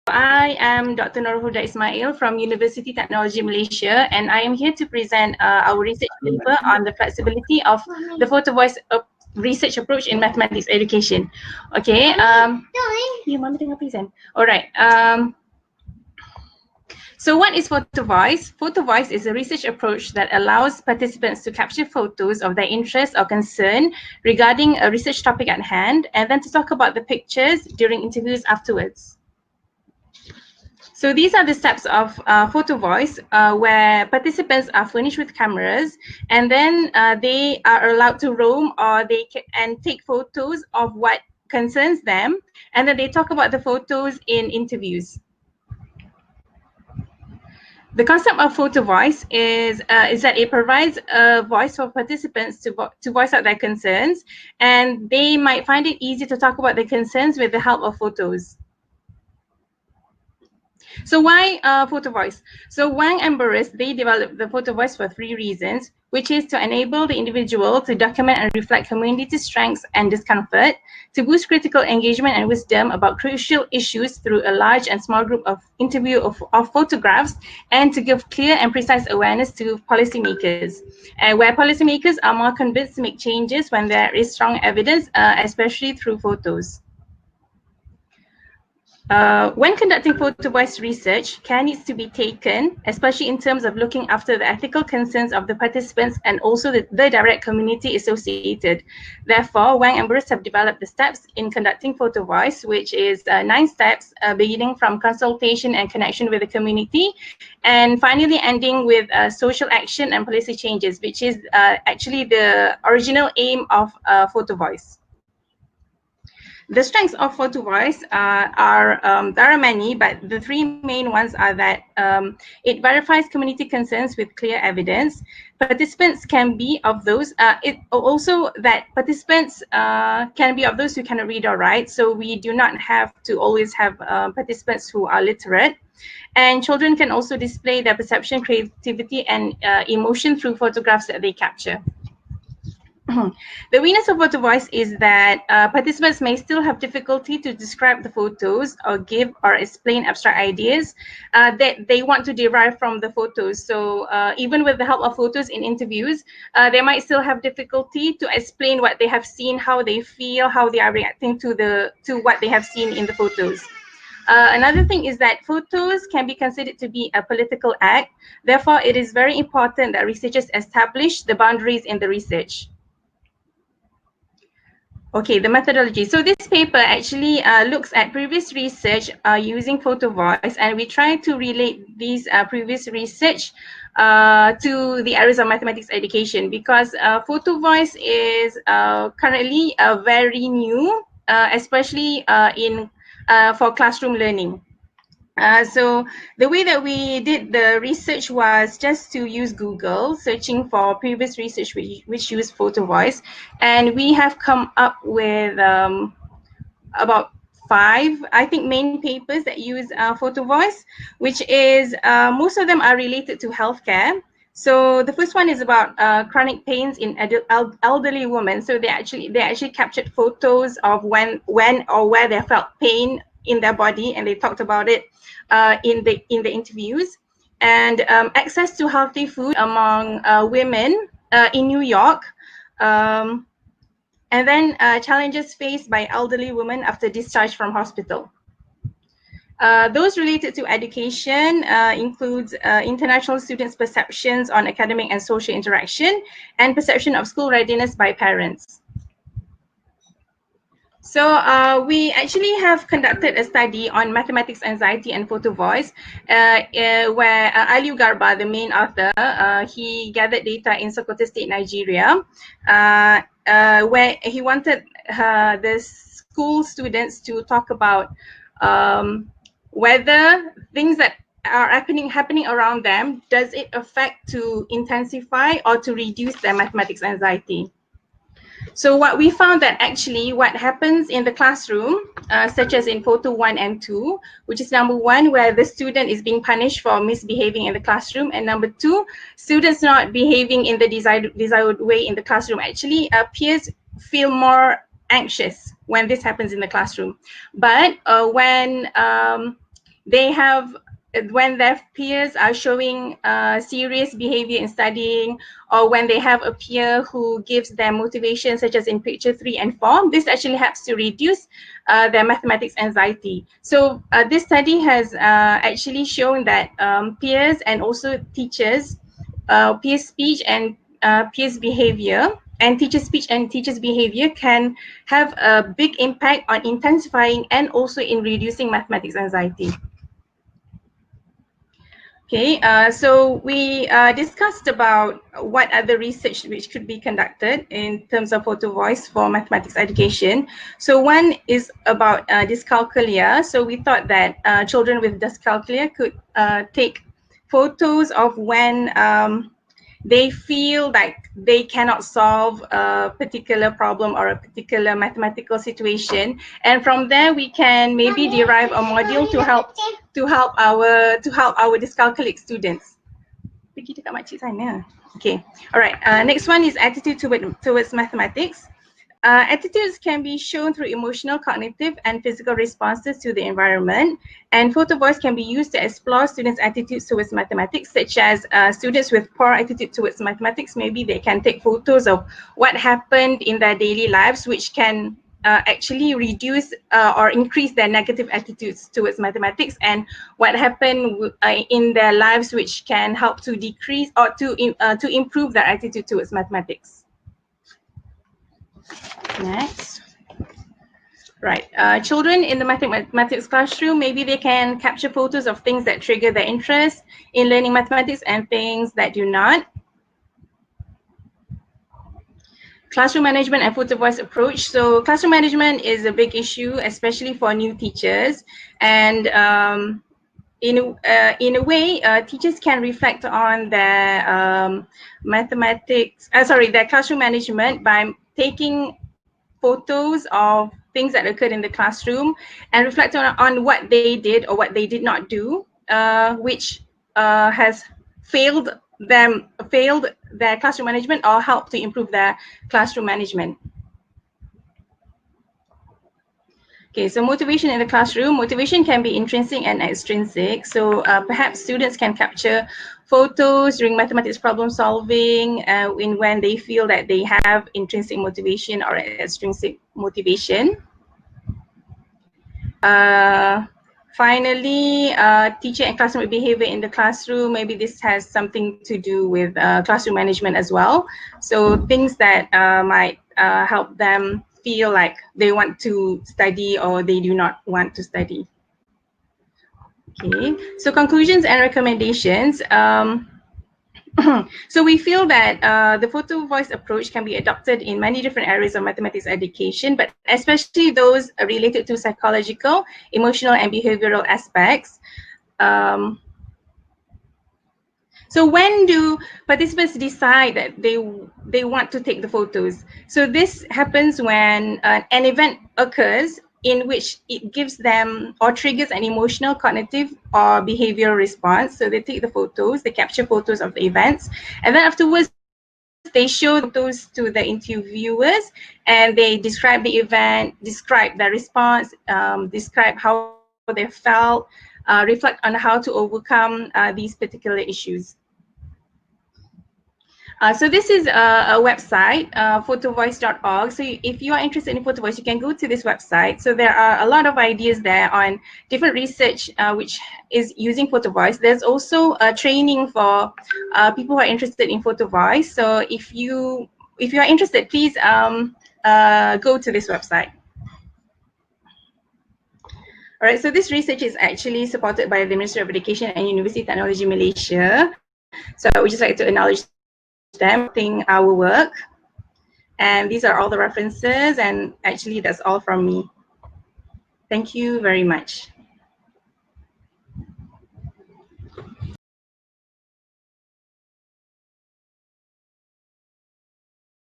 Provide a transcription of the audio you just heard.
I am Dr. Norulhuda Ismail from University Technology Malaysia, and I am here to present our research paper on the flexibility of the Photovoice research approach in mathematics education. Okay. You mama tengah present. Alright. So what is Photovoice? Photovoice is a research approach that allows participants to capture photos of their interest or concern regarding a research topic at hand, and then to talk about the pictures during interviews afterwards. So these are the steps of Photovoice, where participants are furnished with cameras, and then they are allowed to roam or and take photos of what concerns them, and then they talk about the photos in interviews. The concept of Photovoice is that it provides a voice for participants to voice out their concerns, and they might find it easy to talk about their concerns with the help of photos. So why Photovoice? So Wang and Burris, they developed the Photovoice for 3 reasons, which is to enable the individual to document and reflect community strengths and discomfort, to boost critical engagement and wisdom about crucial issues through a large and small group of interview of photographs, and to give clear and precise awareness to policymakers, where policymakers are more convinced to make changes when there is strong evidence, especially through photos. When conducting Photovoice research, care needs to be taken, especially in terms of looking after the ethical concerns of the participants and also the direct community associated. Therefore, Wang and Burris have developed the steps in conducting Photovoice, which is 9 steps, beginning from consultation and connection with the community, and finally ending with social action and policy changes, which is actually the original aim of Photovoice. The strengths of Photovoice there are many, but the 3 main ones are that it verifies community concerns with clear evidence. Participants can be of those. It also that participants can be of those who cannot read or write. So we do not have to always have participants who are literate. And children can also display their perception, creativity, and emotion through photographs that they capture. The weakness of Photovoice is that participants may still have difficulty to describe the photos or give or explain abstract ideas that they want to derive from the photos. So even with the help of photos in interviews, they might still have difficulty to explain what they have seen, how they feel, how they are reacting to what they have seen in the photos. Another thing is that photos can be considered to be a political act. Therefore, it is very important that researchers establish the boundaries in the research. Okay, the methodology. So this paper actually looks at previous research using Photovoice, and we try to relate these previous research to the areas of mathematics education, because Photovoice is currently very new, especially for classroom learning. So the way that we did the research was just to use Google, searching for previous research which used Photovoice, and we have come up with about 5, I think, main papers that use Photovoice, which is most of them are related to healthcare. So the first one is about chronic pains in elderly women. So they actually captured photos of when or where they felt pain in their body, and they talked about it in the interviews. And access to healthy food among women in New York. And then challenges faced by elderly women after discharge from hospital. Those related to education includes international students' perceptions on academic and social interaction, and perception of school readiness by parents. So we actually have conducted a study on mathematics anxiety and Photovoice, where Aliu Garba, the main author, he gathered data in Sokoto State, Nigeria, where he wanted the school students to talk about whether things that are happening around them, does it affect to intensify or to reduce their mathematics anxiety. So what we found that actually what happens in the classroom, such as in photo 1 and 2, which is number 1, where the student is being punished for misbehaving in the classroom, and number 2, students not behaving in the desired way in the classroom, actually peers feel more anxious when this happens in the classroom. But when they have, when their peers are showing serious behavior in studying, or when they have a peer who gives them motivation, such as in picture 3 and 4, this actually helps to reduce their mathematics anxiety. So this study has actually shown that peers and also teachers, peer speech and peers behavior, and teacher speech and teachers behavior can have a big impact on intensifying and also in reducing mathematics anxiety. Okay, so we discussed about what other research which could be conducted in terms of Photovoice for mathematics education. So one is about dyscalculia. So we thought that children with dyscalculia could take photos of when they feel like they cannot solve a particular problem or a particular mathematical situation, and from there we can maybe derive a module to help our dyscalculic students. Pergi dekat makcik sana. Okay, all right. Next one is attitude towards mathematics. Attitudes can be shown through emotional, cognitive, and physical responses to the environment. And Photovoice can be used to explore students' attitudes towards mathematics, such as students with poor attitude towards mathematics. Maybe they can take photos of what happened in their daily lives, which can actually reduce or increase their negative attitudes towards mathematics, and what happened in their lives, which can help to decrease or to improve their attitude towards mathematics. Next. Right, children in the mathematics classroom, maybe they can capture photos of things that trigger their interest in learning mathematics and things that do not. Classroom management and Photovoice approach. So classroom management is a big issue, especially for new teachers. And in a way, teachers can reflect on their their classroom management by taking photos of things that occurred in the classroom and reflect on what they did or what they did not do, which has failed their classroom management or helped to improve their classroom management. Okay, so motivation in the classroom. Motivation can be intrinsic and extrinsic. So perhaps students can capture photos during mathematics problem solving when they feel that they have intrinsic motivation or extrinsic motivation. Finally, teacher and classroom behavior in the classroom. Maybe this has something to do with classroom management as well. So things that might help them feel like they want to study or they do not want to study. Okay, so conclusions and recommendations. So we feel that the Photovoice approach can be adopted in many different areas of mathematics education, but especially those related to psychological, emotional, and behavioral aspects. So when do participants decide that they want to take the photos? So this happens when an event occurs in which it gives them or triggers an emotional, cognitive, or behavioral response. So they take the photos, they capture photos of the events, and then afterwards they show those to the interviewers, and they describe the event, describe the response, describe how they felt, reflect on how to overcome these particular issues. So this is a website, photovoice.org. So if you are interested in Photovoice, you can go to this website. So there are a lot of ideas there on different research which is using Photovoice. There's also a training for people who are interested in Photovoice. So if you are interested, please go to this website. All right, so this research is actually supported by the Ministry of Education and University Technology Malaysia. So I would just like to acknowledge them in our work. And these are all the references, and actually that's all from me. Thank you very much.